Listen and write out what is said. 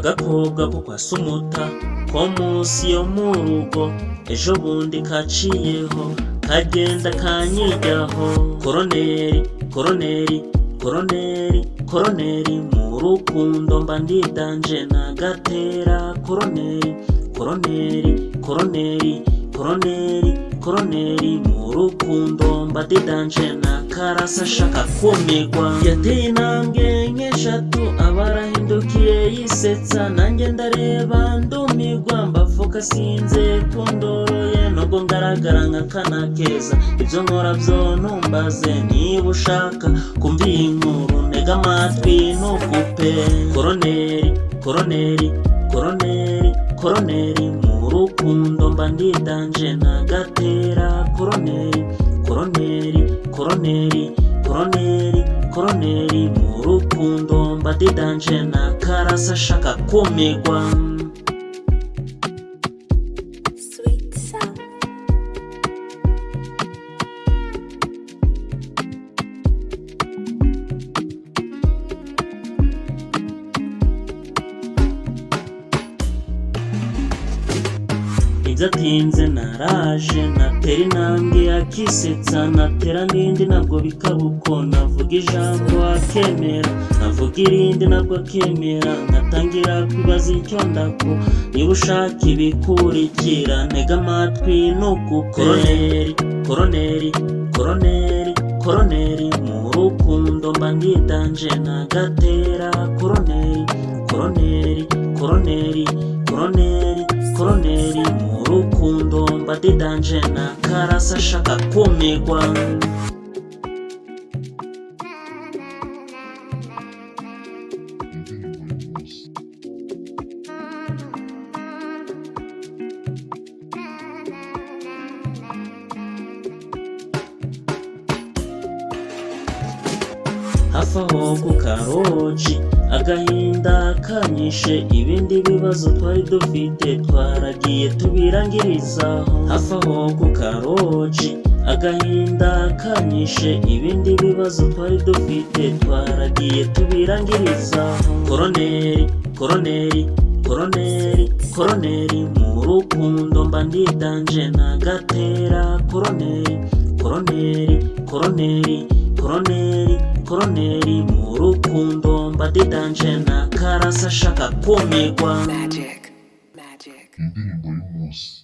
agakobwa ko kwa Sumuta ko munsi yo mu rugo ejo bundi kaciyeho kagenda kanyiryaho koroneri koroneri koroneri koroneri mu rukundo mba ndidanje nagatera koroneri koroneri koroneri koroneri koroneri mu rukundo mba ndidanje nakarasa shaka kumigwa yateye intambwe nk'eshatu abarahindukiye yisetsa nanjye ndareba ndumigwa mbavuga sinze kundoroye nubwo ngaragara nk'akana keza ibyo nkora byo ntumbaze niba ushaka kumva iyi nkuru ntega amatwi ntukupe koroneri koroneri koroneri koroneri mu rukundo mba ndidanje nagatera koroneri koroneri koroneri koroneri koroneri mu rukundo mba ndidanje nakarasa shaka kumigwa Bidatinze naraje natera intambwe akisetsa natera n'indi nabwo bikaba uko navuga ijambo akemera navuga irindi nabwo akemera ngatangira kwibaza icyo ndako niba ushaka ibikurikira ntega amatwi nukupe koroneri koroneri koroneri koroneri mu rukundo mba ndidanje nagatera koroneri koroneri koroneri koroneri koroneri mu rukundo mba ndidanje nakarasa shaka kumigwa hafi aho ku Karoji agahinda kanyishe ibindi bibazo twari dufite twaragiye tubirangirizaho hafi aho ku Karoji agahinda kanyishe ibindi bibazo twari dufite twaragiye tubirangirizaho koroneri koroneri koroneri koroneri mu rukundo mba ndidanje nagatera koroneri koroneri koroneri koroneri koroneri mu rukundo mba ndidanje nakarasa shaka kumigwa Magic. Indirimbo y'umunsi.